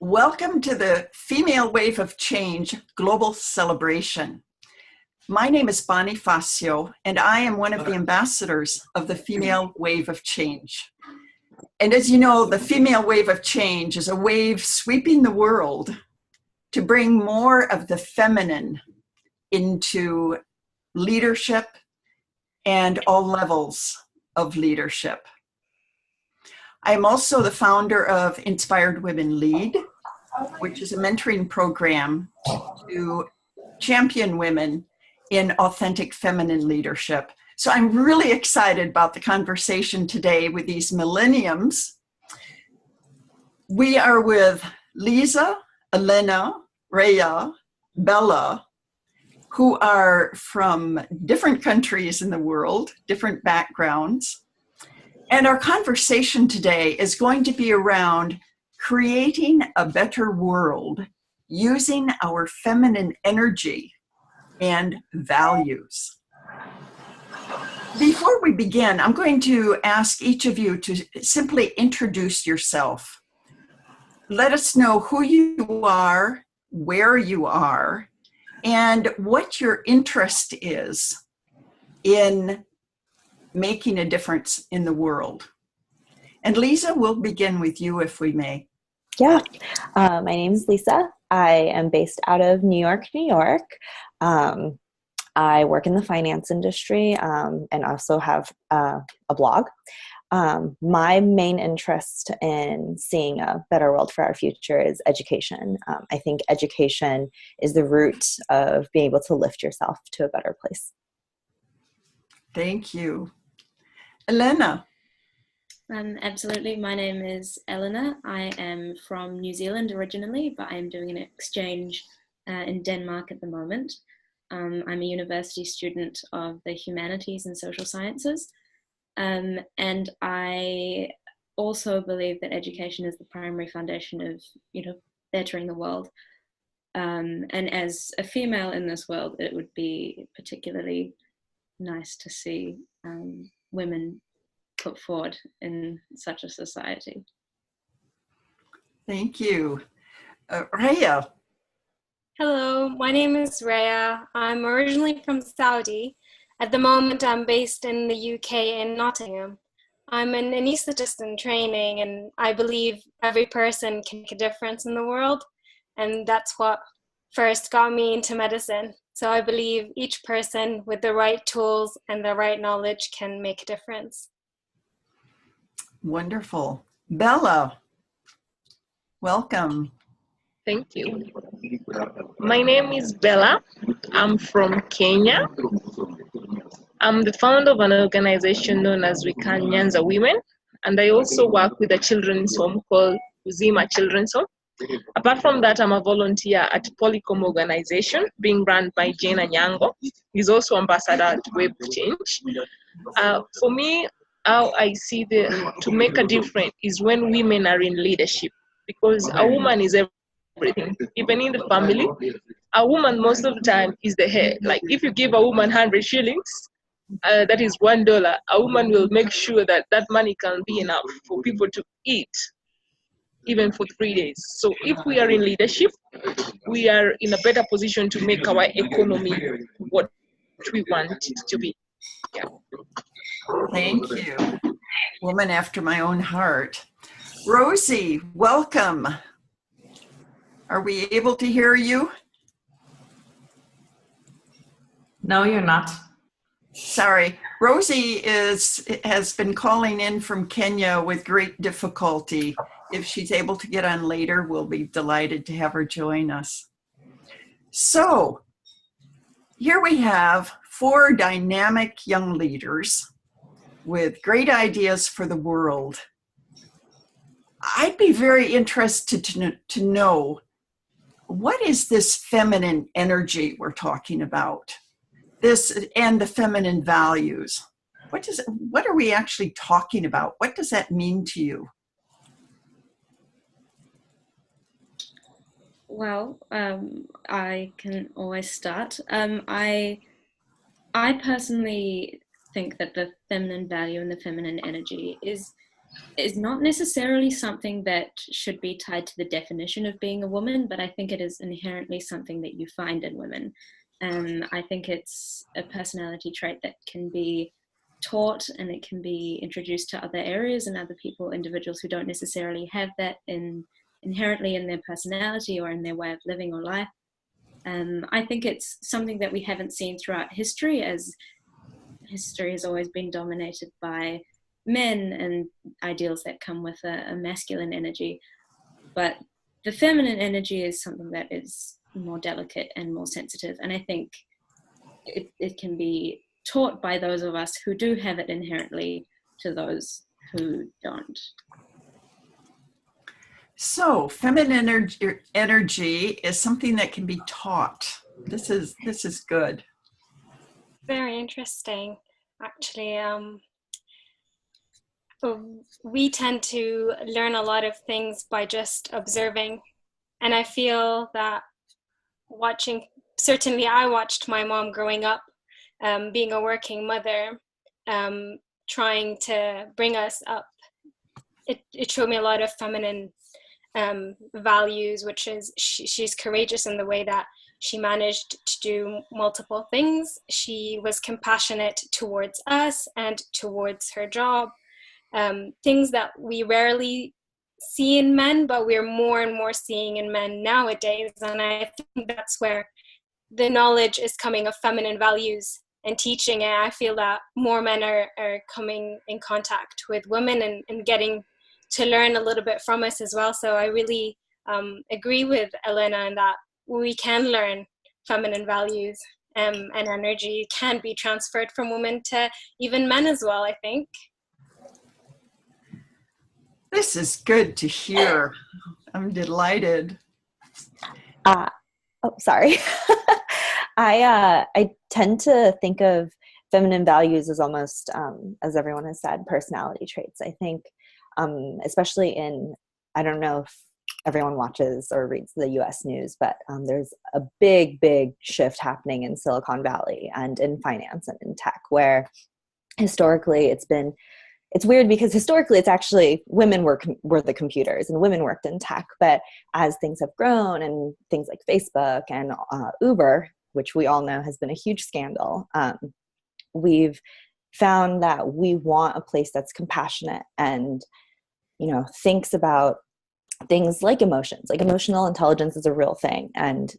Welcome to the Female Wave of Change Global Celebration. My name is Bonnie Fatio, and I am one of the ambassadors of the Female Wave of Change. And as you know, the Female Wave of Change is a wave sweeping the world to bring more of the feminine into leadership and all levels of leadership. I am also the founder of Inspired Women Lead, which is a mentoring program to champion women in authentic feminine leadership. So I'm really excited about the conversation today with these millenniums. We are with Lisa, Elena, Rayya, Bella, who are from different countries in the world, different backgrounds. And our conversation today is going to be around creating a better world using our feminine energy and values. Before we begin, I'm going to ask each of you to simply introduce yourself. Let us know who you are, where you are, and what your interest is in making a difference in the world. And Lisa, we'll begin with you if we may. Yeah, my name is Lisa. I am based out of New York, New York. I work in the finance industry and also have a blog. My main interest in seeing a better world for our future is education. I think education is the root of being able to lift yourself to a better place. Thank you. Elena. Absolutely. My name is Elena. I am from New Zealand originally, but I'm doing an exchange in Denmark at the moment. I'm a university student of the humanities and social sciences. And I also believe that education is the primary foundation of, bettering the world. And as a female in this world, it would be particularly nice to see women put forward in such a society. Thank you. Rayya. Hello, my name is Rayya. I'm originally from Saudi. At the moment, I'm based in the UK in Nottingham. I'm an anaesthetist in training, and I believe every person can make a difference in the world. And that's what first got me into medicine. So I believe each person with the right tools and the right knowledge can make a difference. Wonderful. Bella, welcome. Thank you. My name is Bella. I'm from Kenya. I'm the founder of an organization known as We Can Nyanza Women, and I also work with a children's home called Uzima Children's Home. Apart from that, I'm a volunteer at Polycom organization being run by Jane Anyango. He's also ambassador at Wave of Change. For me, how I see to make a difference is when women are in leadership, because a woman is everything. Even in the family, a woman most of the time is the head. Like if you give a woman 100 shillings, that is $1, a woman will make sure that that money can be enough for people to eat, even for 3 days. So if we are in leadership, we are in a better position to make our economy what we want it to be. Yeah. Thank you. Woman after my own heart. Rosie, welcome. Are we able to hear you? No, you're not. Sorry. Rosie has been calling in from Kenya with great difficulty. If she's able to get on later, we'll be delighted to have her join us. So here we have 4 dynamic young leaders with great ideas for the world. I'd be very interested to know, what is this feminine energy we're talking about? This and the feminine values. What are we actually talking about? What does that mean to you? Well, I can always start. I personally think that the feminine value and the feminine energy is is not necessarily something that should be tied to the definition of being a woman, but I think it is inherently something that you find in women. I think it's a personality trait that can be taught, and it can be introduced to other areas and other people, individuals who don't necessarily have that inherently in their personality or in their way of living or life. I think it's something that we haven't seen throughout history, as history has always been dominated by men and ideals that come with a masculine energy. But the feminine energy is something that is more delicate and more sensitive. And I think it can be taught by those of us who do have it inherently to those who don't. So feminine energy is something that can be taught. This is good. Very interesting, actually. We tend to learn a lot of things by just observing. And I feel that certainly I watched my mom growing up, being a working mother, trying to bring us up. It showed me a lot of feminine values, which is she's courageous in the way that she managed to do multiple things. She was compassionate towards us and towards her job. Things that we rarely see in men, but we're more and more seeing in men nowadays. And I think that's where the knowledge is coming of feminine values and teaching. And I feel that more men are coming in contact with women and getting to learn a little bit from us as well. So I really agree with Elena in that we can learn feminine values, and energy can be transferred from women to even men as well, I think. This is good to hear. I'm delighted. Sorry. I tend to think of feminine values as almost, as everyone has said, personality traits. I think, especially I don't know if everyone watches or reads the US news, but there's a big shift happening in Silicon Valley and in finance and in tech, where historically it's weird because historically it's actually women were the computers and women worked in tech. But as things have grown and things like Facebook and Uber, which we all know has been a huge scandal, we've found that we want a place that's compassionate and, thinks about things like emotions. Like emotional intelligence is a real thing. And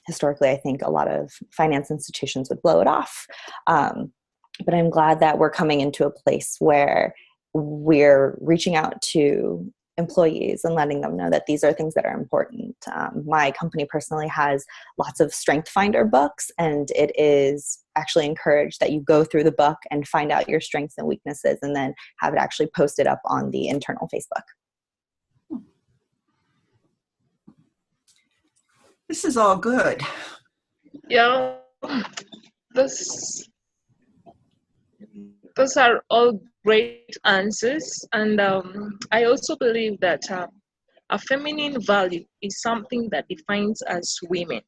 historically, I think a lot of finance institutions would blow it off. But I'm glad that we're coming into a place where we're reaching out to employees and letting them know that these are things that are important. My company personally has lots of Strength Finder books, and it is actually encouraged that you go through the book and find out your strengths and weaknesses and then have it actually posted up on the internal Facebook. This is all good. Yeah, those are all great answers. And I also believe that a feminine value is something that defines us women.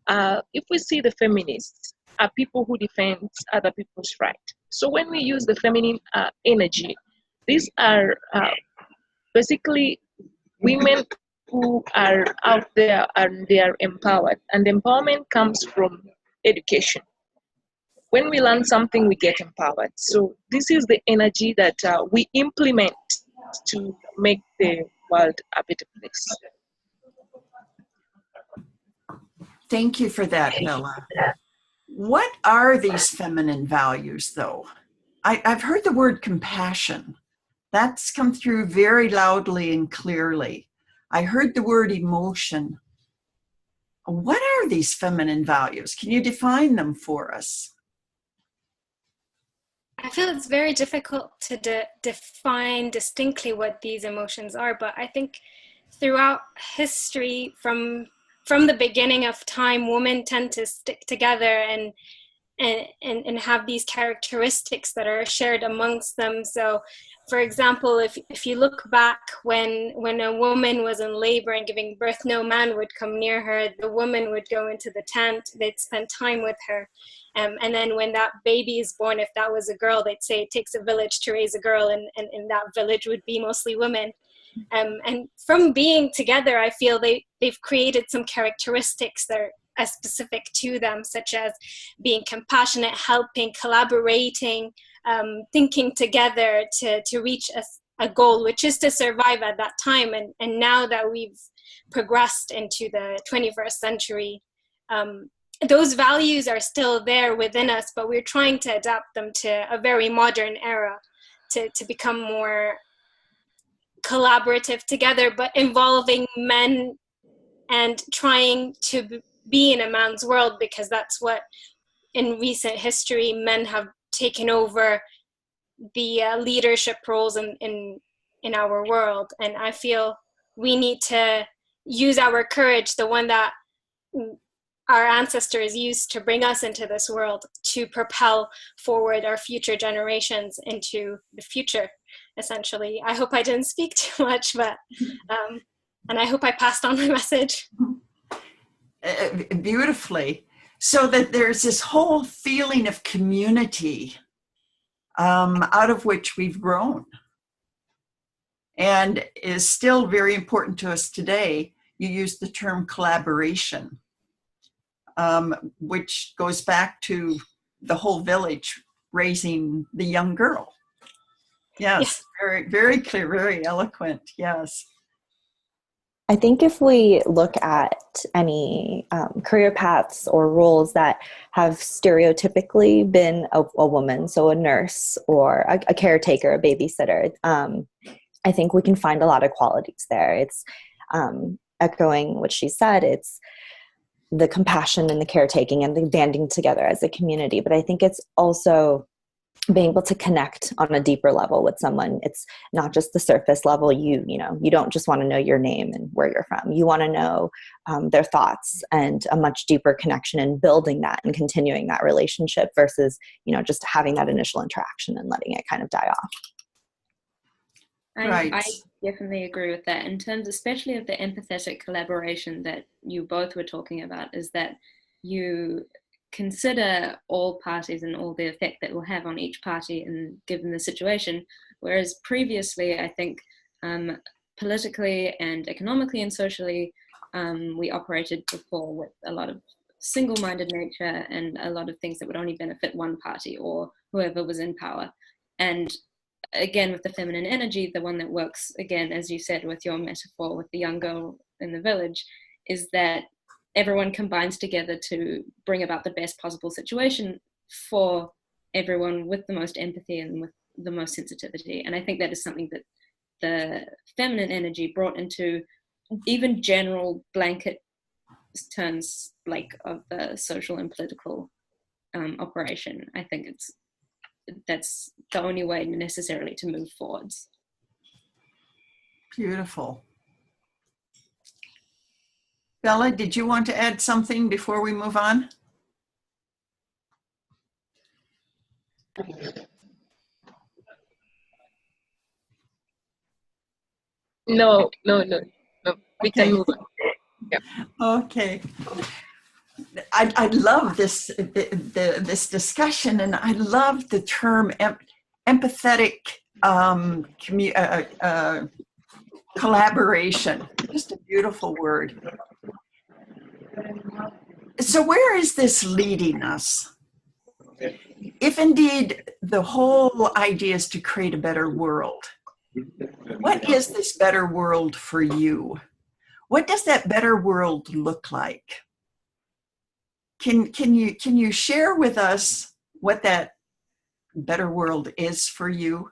If we see the feminists are people who defend other people's rights. So when we use the feminine energy, these are basically women who are out there and they are empowered. And empowerment comes from education. When we learn something, we get empowered. So this is the energy that we implement to make the world a better place. Thank you for that, Bella. What are these feminine values, though? I've heard the word compassion. That's come through very loudly and clearly. I heard the word emotion. What are these feminine values? Can you define them for us? I feel it's very difficult to define distinctly what these emotions are, but I think throughout history, from the beginning of time, women tend to stick together and and have these characteristics that are shared amongst them. So, for example, if you look back when a woman was in labor and giving birth, no man would come near her. The woman would go into the tent, they'd spend time with her. And then when that baby is born, if that was a girl, they'd say it takes a village to raise a girl, and that village would be mostly women. And from being together, I feel they've created some characteristics that are as specific to them, such as being compassionate, helping, collaborating, thinking together to reach a goal, which is to survive at that time. And now that we've progressed into the 21st century, those values are still there within us, but we're trying to adapt them to a very modern era to become more collaborative together, but involving men and trying to be in a man's world, because that's what in recent history men have taken over the leadership roles in our world. And I feel we need to use our courage, the one that our ancestors used to bring us into this world, to propel forward our future generations into the future, essentially. I hope I didn't speak too much, but and I hope I passed on my message. Beautifully. So that there's this whole feeling of community out of which we've grown, and is still very important to us today. You use the term collaboration, which goes back to the whole village raising the young girl. Yes, very, very clear, very eloquent. Yes. I think if we look at any career paths or roles that have stereotypically been a woman, so a nurse or a caretaker, a babysitter, I think we can find a lot of qualities there. It's echoing what she said. It's the compassion and the caretaking and the banding together as a community. But I think it's also being able to connect on a deeper level with someone. It's not just the surface level. You don't just want to know your name and where you're from. You want to know their thoughts, and a much deeper connection, and building that and continuing that relationship versus, just having that initial interaction and letting it kind of die off. Right. I definitely agree with that. In terms especially of the empathetic collaboration that you both were talking about, is that you consider all parties and all the effect that will have on each party and given the situation, whereas previously I think politically and economically and socially we operated before with a lot of single-minded nature and a lot of things that would only benefit one party or whoever was in power. And again, with the feminine energy, the one that works, again, as you said, with your metaphor with the young girl in the village, is that everyone combines together to bring about the best possible situation for everyone, with the most empathy and with the most sensitivity. And I think that is something that the feminine energy brought into even general blanket terms like of the social and political operation. I think that's the only way necessarily to move forwards. Beautiful. Bella, did you want to add something before we move on? No. We can move on. Yeah. Okay. I love this discussion, and I love the term empathetic collaboration. Just a beautiful word. So where is this leading us? If indeed the whole idea is to create a better world, what is this better world for you? What does that better world look like? Can you share with us what that better world is for you?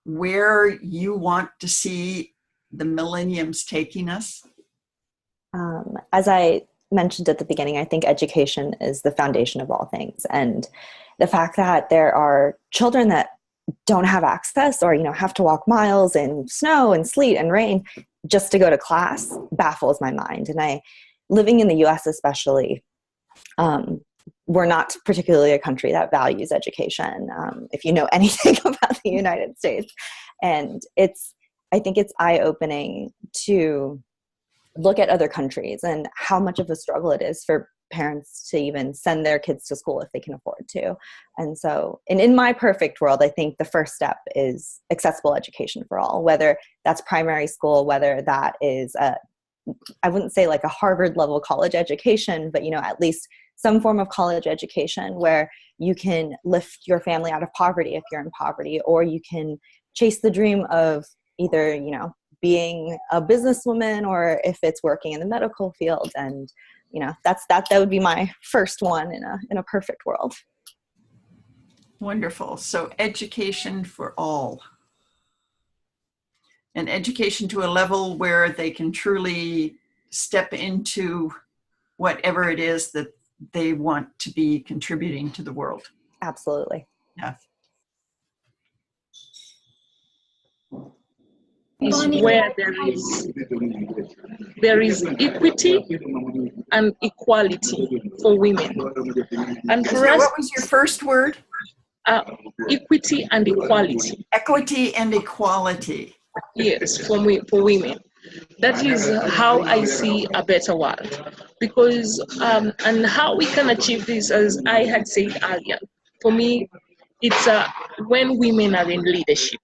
Where you want to see the millenniums taking us? As I mentioned at the beginning, I think education is the foundation of all things. And the fact that there are children that don't have access or, have to walk miles in snow and sleet and rain just to go to class baffles my mind. And living in the US especially, we're not particularly a country that values education, if you know anything about the United States. And I think it's eye-opening to look at other countries and how much of a struggle it is for parents to even send their kids to school if they can afford to. And so, and in my perfect world, I think the first step is accessible education for all, whether that's primary school, whether that is I wouldn't say like a Harvard level college education, but, you know, at least some form of college education where you can lift your family out of poverty if you're in poverty, or you can chase the dream of either, you know, being a businesswoman, or if it's working in the medical field. And, you know, that would be my first one in a perfect world. Wonderful. So education for all. And education to a level where they can truly step into whatever it is that they want to be contributing to the world. Absolutely. Yeah. Is where there is equity and equality for women. And for us, what was your first word? Equity and equality. Equity and equality. Yes, for women. That is how I see a better world. Because, and how we can achieve this, as I had said earlier, for me, it's when women are in leadership.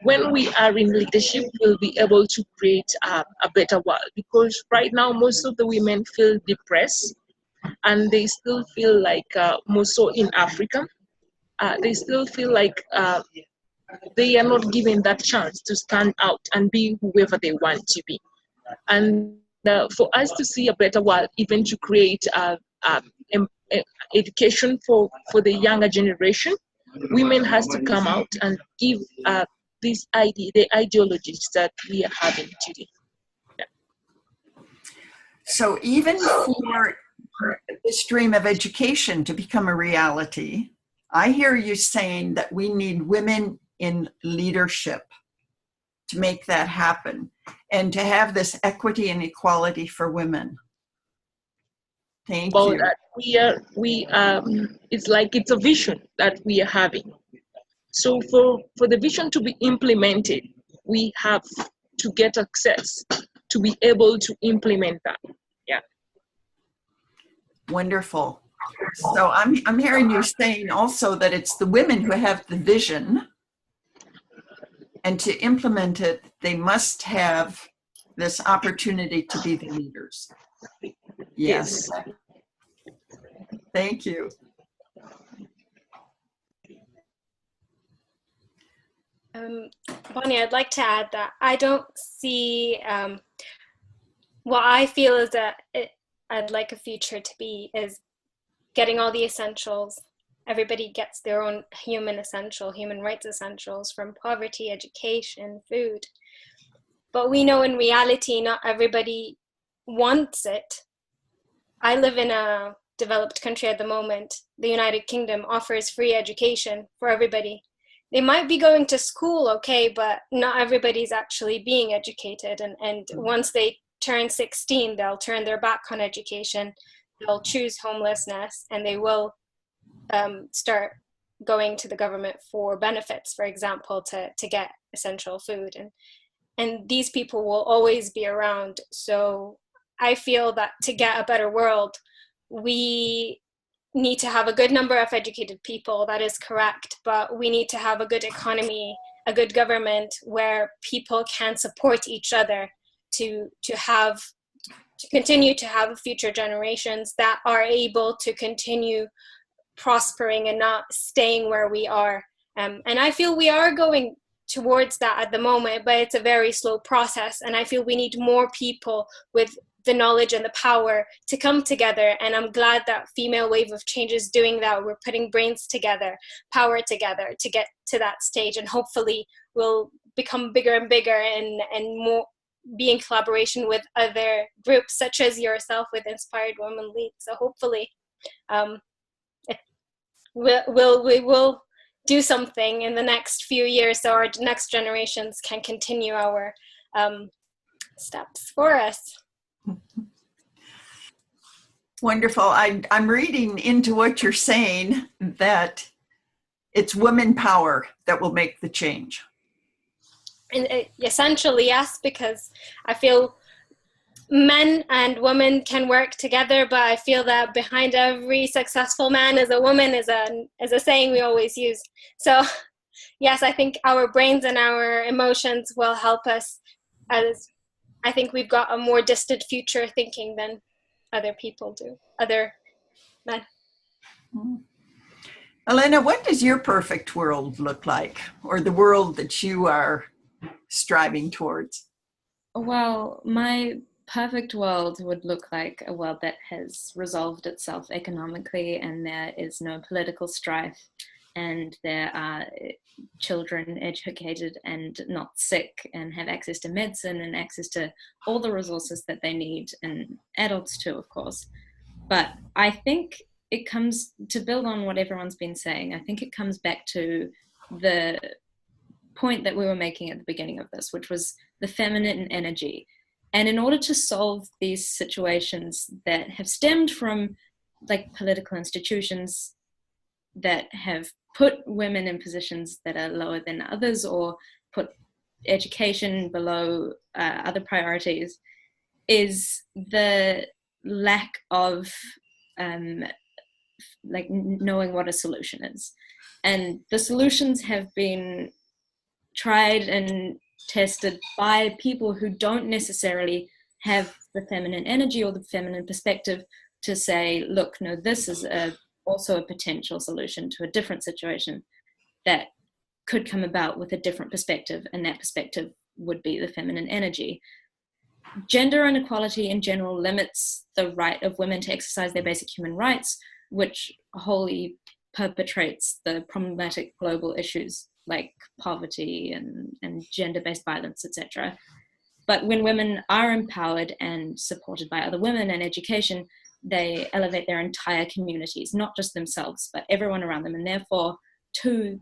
When we are in leadership, we'll be able to create a better world. Because right now, most of the women feel depressed, and they still feel like, more so in Africa, they still feel like they are not given that chance to stand out and be whoever they want to be. And for us to see a better world, even to create education for the younger generation, women has to come out and give the ideologies that we are having today. Yeah. So even for this dream of education to become a reality, I hear you saying that we need women in leadership to make that happen and to have this equity and equality for women. Thank you. It's like it's a vision that we are having. So for the vision to be implemented, we have to get access to be able to implement that. Yeah. Wonderful. So I'm hearing you saying also that it's the women who have the vision, and to implement it, they must have this opportunity to be the leaders. Yes. Thank you. Bonnie, I'd like to add that I don't see what I feel is that I'd like a future to be is getting all the essentials. Everybody gets their own human rights essentials, from poverty, education, food. But we know in reality, not everybody wants it. I live in a developed country at the moment. The United Kingdom offers free education for everybody. They might be going to school, okay, but not everybody's actually being educated. And once they turn 16, they'll turn their back on education. They'll choose homelessness, and they will start going to the government for benefits, for example, to get essential food. And these people will always be around. So I feel that to get a better world, we need to have a good number of educated people, that is correct, but we need to have a good economy, a good government where people can support each other to continue to have future generations that are able to continue prospering and not staying where we are. And I feel we are going towards that at the moment, but it's a very slow process. And I feel we need more people with the knowledge and the power to come together. And I'm glad that Female Wave of Change is doing that. We're putting brains together, power together to get to that stage. And hopefully we'll become bigger and bigger and more, be in collaboration with other groups such as yourself with Inspired Women Lead. So hopefully we will do something in the next few years so our next generations can continue our steps for us. Wonderful. I'm reading into what you're saying that it's women power that will make the change. And essentially, yes, because I feel men and women can work together, but I feel that behind every successful man is a woman, is a saying we always use. So yes, I think our brains and our emotions will help us, as I think we've got a more distant future thinking than other people do, other men. Elena, what does your perfect world look like, or the world that you are striving towards? Well, my perfect world would look like a world that has resolved itself economically, and there is no political strife, and there are children educated and not sick, and have access to medicine and access to all the resources that they need, and adults too, of course. But I think it comes to build on what everyone's been saying. I think it comes back to the point that we were making at the beginning of this, which was the feminine energy. And in order to solve these situations that have stemmed from like political institutions that have put women in positions that are lower than others, or put education below other priorities, is the lack of like knowing what a solution is. And the solutions have been tried and tested by people who don't necessarily have the feminine energy or the feminine perspective to say, look, no, this is also a potential solution to a different situation that could come about with a different perspective, and that perspective would be the feminine energy. Gender inequality in general limits the right of women to exercise their basic human rights, which wholly perpetrates the problematic global issues like poverty and gender-based violence, etc. But when women are empowered and supported by other women and education, they elevate their entire communities, not just themselves, but everyone around them, and therefore to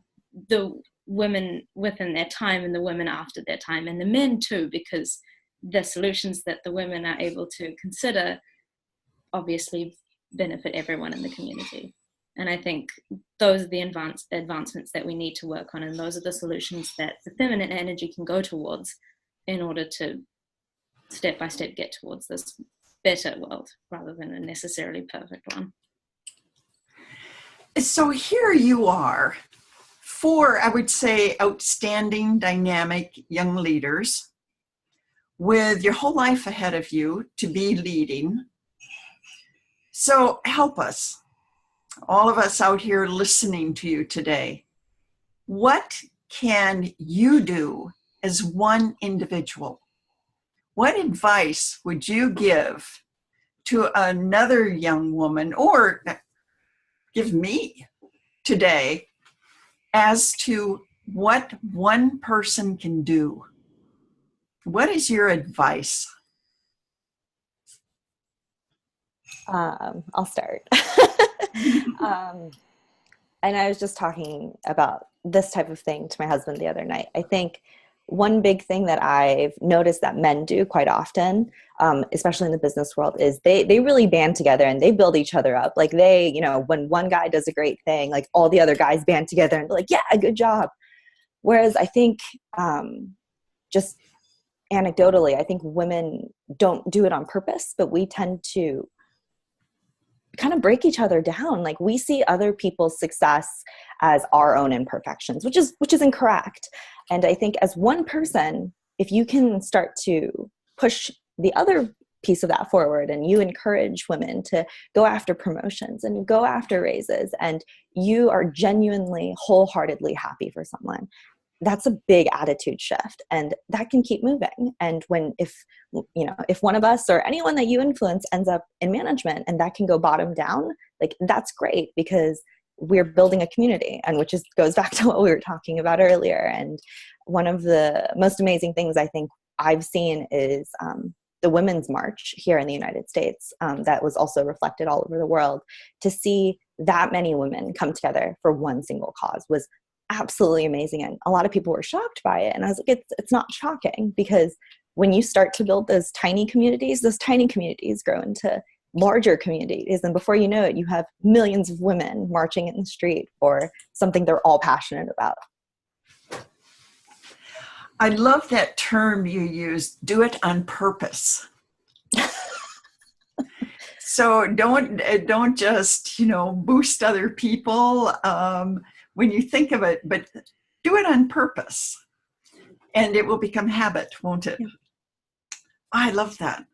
the women within their time and the women after their time, and the men too, because the solutions that the women are able to consider obviously benefit everyone in the community. And I think those are the advancements that we need to work on, and those are the solutions that the feminine energy can go towards in order to step by step get towards this better world rather than a necessarily perfect one. So here you are, four, I would say, outstanding, dynamic young leaders with your whole life ahead of you to be leading. So help us, all of us out here listening to you today. What can you do as one individual? What advice would you give to another young woman, or give me today, as to what one person can do? What is your advice? I'll start. And I was just talking about this type of thing to my husband the other night. I think one big thing that I've noticed that men do quite often, especially in the business world, is they really band together and they build each other up. Like they, when one guy does a great thing, like all the other guys band together and they're like, yeah, good job. Whereas I think just anecdotally, I think women don't do it on purpose, but we tend to kind of break each other down. Like we see other people's success as our own imperfections, which is incorrect. And I think as one person, if you can start to push the other piece of that forward, and you encourage women to go after promotions and go after raises, and you are genuinely wholeheartedly happy for someone, that's a big attitude shift, and that can keep moving. And if one of us or anyone that you influence ends up in management, and that can go bottom down, like that's great, because we're building a community, and goes back to what we were talking about earlier. And one of the most amazing things I think I've seen is the Women's March here in the United States, that was also reflected all over the world. To see that many women come together for one single cause was absolutely amazing. And a lot of people were shocked by it. And I was like, it's not shocking, because when you start to build those tiny communities grow into larger communities. And before you know it, you have millions of women marching in the street for something they're all passionate about. I love that term you used, do it on purpose. So don't just, boost other people when you think of it, but do it on purpose. And it will become habit, won't it? Yeah. I love that.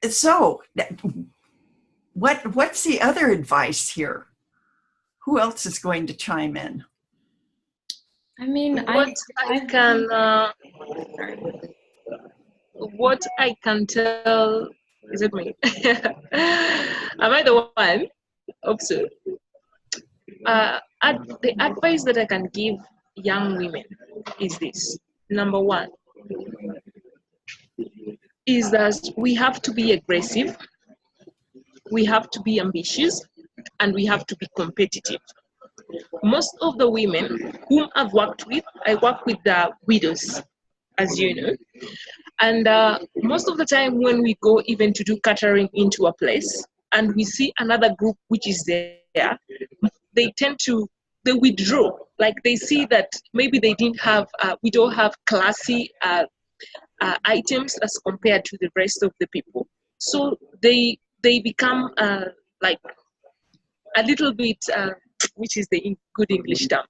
So what's the other advice here? Who else is going to chime in? I mean, what I can tell, is it me? Am I the one? Hope so. The advice that I can give young women is this. Number one is that we have to be aggressive, we have to be ambitious, and we have to be competitive. Most of the women whom I've worked with, I work with the widows, as you know. And most of the time when we go even to do catering into a place and we see another group which is there, they withdraw. Like they see that maybe they didn't have, we don't have classy items as compared to the rest of the people. So they become like a little bit, which is the good English term,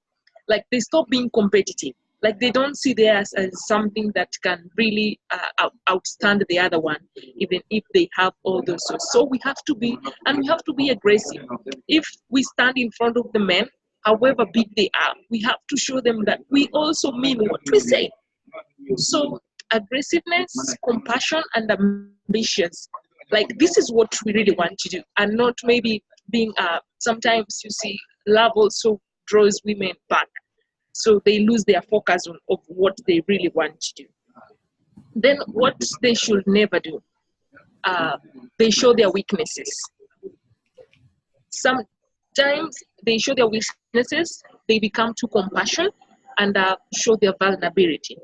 like they stop being competitive. Like they don't see theirs as something that can really outstand the other one, even if they have all those. So we have to be aggressive. If we stand in front of the men, however big they are, we have to show them that we also mean what we say. So aggressiveness, compassion, and ambitions. Like this is what we really want to do, and not maybe being. Sometimes you see love also draws women back. So they lose their focus of what they really want to do. Then what they should never do, they show their weaknesses. Sometimes they show their weaknesses, they become too compassionate and show their vulnerability.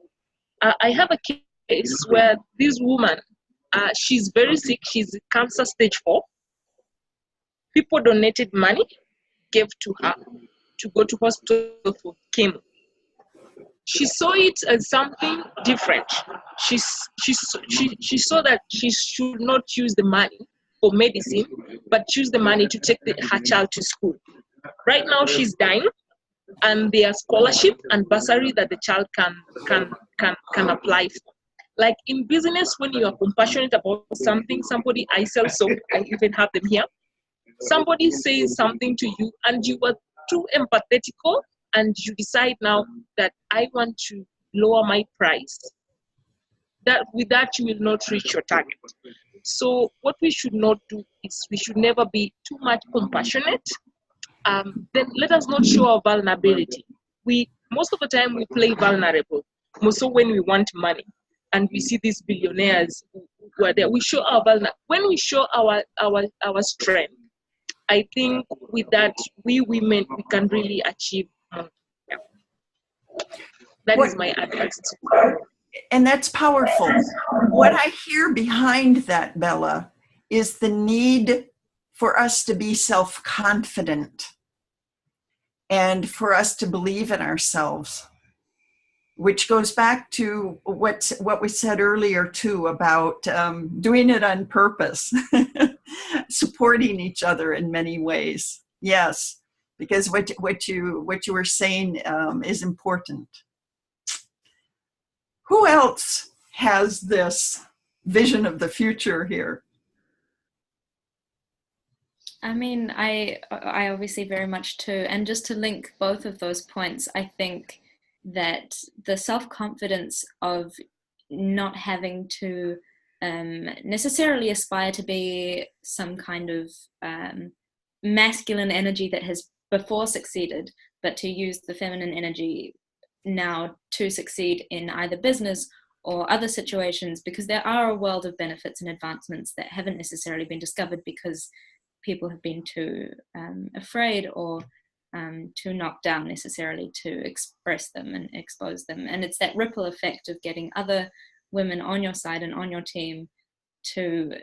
I have a case where this woman, she's very sick, she's cancer stage 4. People donated money, gave to her to go to hospital for chemo. She saw it as something different. She saw that she should not use the money for medicine, but use the money to take her child to school. Right now she's dying, and there's scholarship and bursary that the child can apply for. Like in business, when you are compassionate about something, somebody, I sell soap, I even have them here. Somebody says something to you and you were too empathetical, and you decide now that I want to lower my price. That with that you will not reach your target. So what we should not do is we should never be too much compassionate. Then let us not show our vulnerability. Most of the time we play vulnerable. Also when we want money and we see these billionaires who are there, we show our vulnerability. When we show our strength, I think with that, we women, we can really achieve more. Yeah. That is my advice. And that's powerful. What I hear behind that, Bella, is the need for us to be self-confident and for us to believe in ourselves, which goes back to what we said earlier too about doing it on purpose, supporting each other in many ways. Yes, because what you were saying is important. Who else has this vision of the future here? I mean, I obviously very much too. And just to link both of those points, I think that the self-confidence of not having to necessarily aspire to be some kind of masculine energy that has before succeeded, but to use the feminine energy now to succeed in either business or other situations, because there are a world of benefits and advancements that haven't necessarily been discovered because people have been too afraid or too knocked down necessarily to express them and expose them. And it's that ripple effect of getting other women on your side and on your team to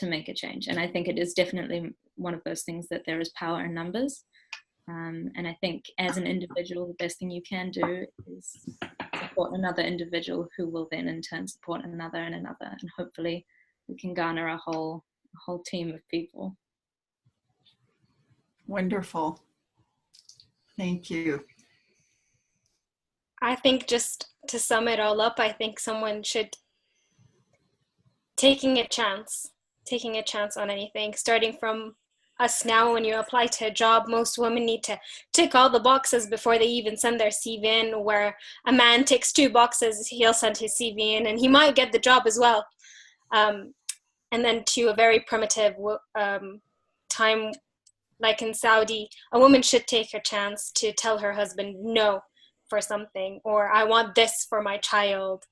make a change. And I think it is definitely one of those things that there is power in numbers. And I think as an individual, the best thing you can do is support another individual who will then in turn support another and another. And hopefully we can garner a whole team of people. Wonderful. Thank you. I think just to sum it all up, I think someone should taking a chance on anything, starting from us now. When you apply to a job, most women need to tick all the boxes before they even send their CV in, where a man ticks 2 boxes, he'll send his CV in and he might get the job as well. And then to a very primitive time, like in Saudi, a woman should take her chance to tell her husband no for something, or I want this for my child.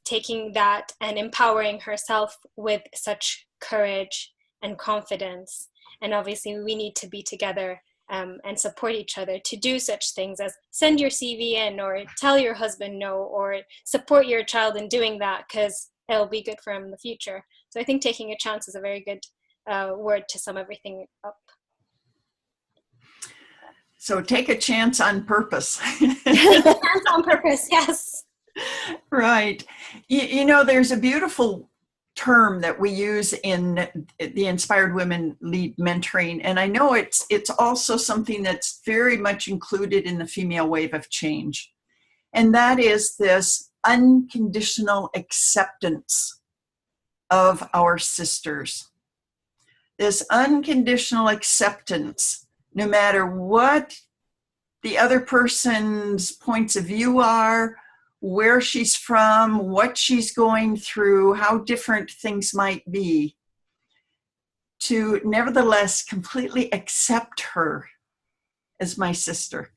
Taking that and empowering herself with such courage and confidence. And obviously we need to be together and support each other to do such things as send your CV in, or tell your husband no, or support your child in doing that, because it'll be good for him in the future. So I think taking a chance is a very good word to sum everything up. So take a chance on purpose. Take a chance on purpose, yes. Right. You know, there's a beautiful term that we use in the Inspired Women Lead Mentoring, and I know it's also something that's very much included in the female wave of change, and that is this unconditional acceptance of our sisters. This unconditional acceptance, no matter what the other person's points of view are, where she's from, what she's going through, how different things might be, to nevertheless completely accept her as my sister.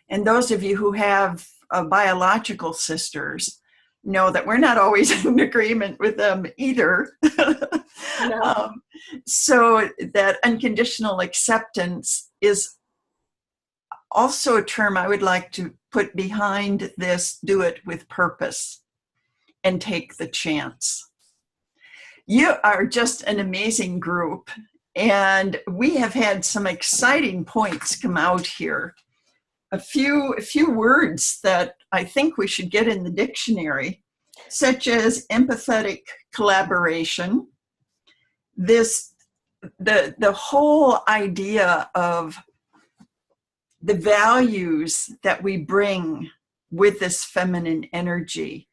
And those of you who have biological sisters know that we're not always in agreement with them either. No. So that unconditional acceptance is also a term I would like to put behind this, do it with purpose and take the chance. You are just an amazing group, and we have had some exciting points come out here. A few words that I think we should get in the dictionary, such as empathetic collaboration, the whole idea of the values that we bring with this feminine energy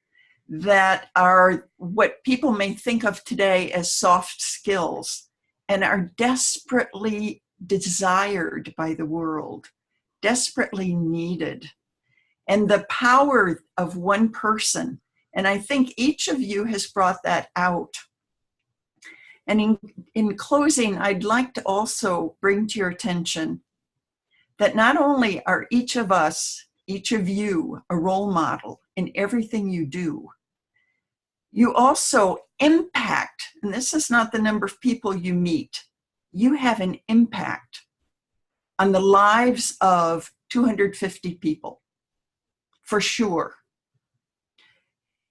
that are what people may think of today as soft skills and are desperately desired by the world, desperately needed. And the power of one person, and I think each of you has brought that out. And in closing, I'd like to also bring to your attention that not only are each of us, each of you, a role model in everything you do, you also impact, and this is not the number of people you meet, you have an impact on the lives of 250 people, for sure.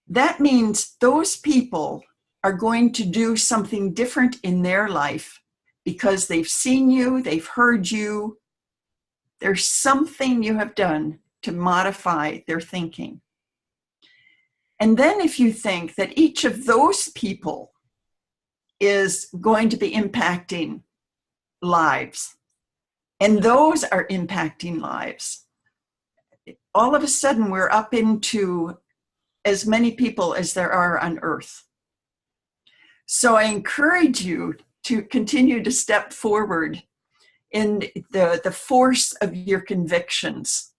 That means those people are going to do something different in their life because they've seen you, they've heard you. There's something you have done to modify their thinking. And then if you think that each of those people is going to be impacting lives, and those are impacting lives, all of a sudden we're up into as many people as there are on Earth. So I encourage you to continue to step forward in the force of your convictions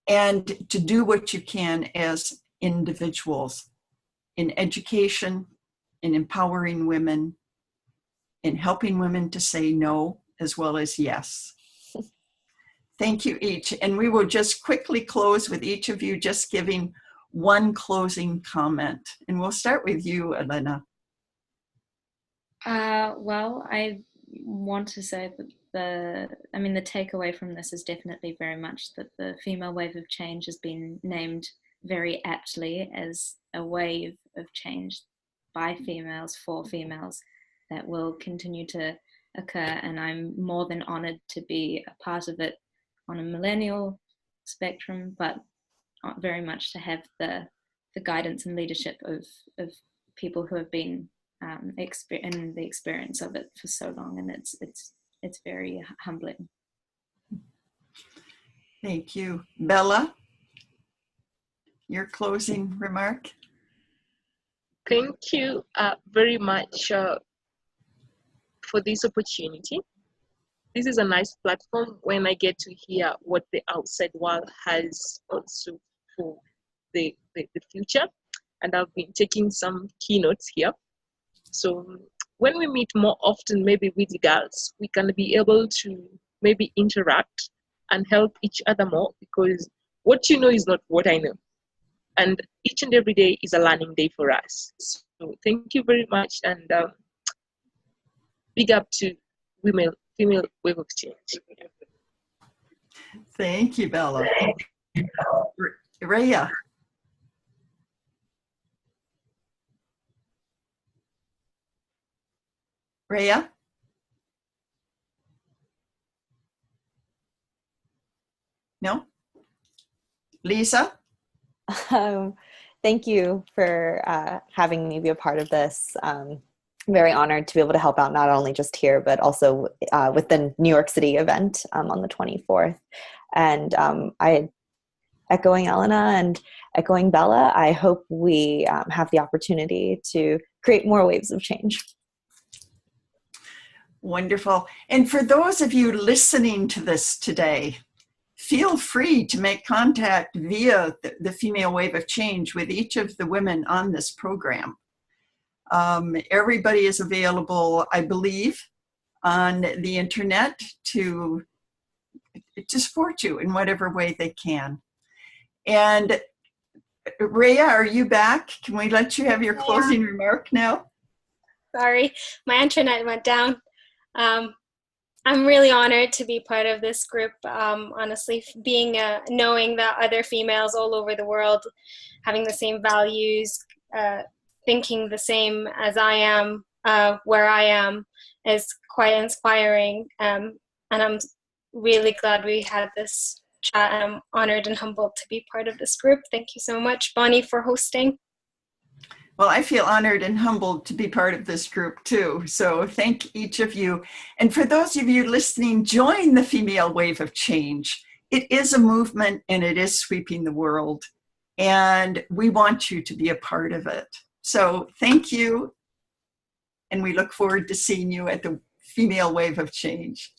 and to do what you can as individuals in education, in empowering women, in helping women to say no as well as yes. Thank you each. And we will just quickly close with each of you just giving one closing comment. And we'll start with you, Elena. Well, I want to say that the takeaway from this is definitely very much that the female wave of change has been named very aptly as a wave of change by females for females that will continue to occur, and I'm more than honored to be a part of it on a millennial spectrum, but very much to have the guidance and leadership of people who have been in the experience of it for so long, and it's very humbling. Thank you. Bella, your closing remark? Thank you very much for this opportunity. This is a nice platform when I get to hear what the outside world has also for the future. And I've been taking some keynotes here. So when we meet more often, maybe with the girls, we can be able to maybe interact and help each other more, because what you know is not what I know. And each and every day is a learning day for us. So thank you very much, and big up to female wave of change. Thank you, Bella. Rayya. Rayya? No? Lisa? Thank you for having me be a part of this. I'm very honored to be able to help out, not only just here, but also with the New York City event on the 24th. And echoing Elena and echoing Bella, I hope we have the opportunity to create more waves of change. Wonderful. And for those of you listening to this today, feel free to make contact via the Female Wave of Change with each of the women on this program. Everybody is available, I believe, on the internet to support you in whatever way they can. And Rayya, are you back? Can we let you have your closing remark now? Sorry, my internet went down. I'm really honored to be part of this group. Honestly, knowing that other females all over the world having the same values, thinking the same as I am, where I am, is quite inspiring. And I'm really glad we had this chat, and I'm honored and humbled to be part of this group. Thank you so much, Bonnie, for hosting. Well, I feel honored and humbled to be part of this group too. So thank each of you. And for those of you listening, join the Female Wave of Change. It is a movement and it is sweeping the world. And we want you to be a part of it. So thank you. And we look forward to seeing you at the Female Wave of Change.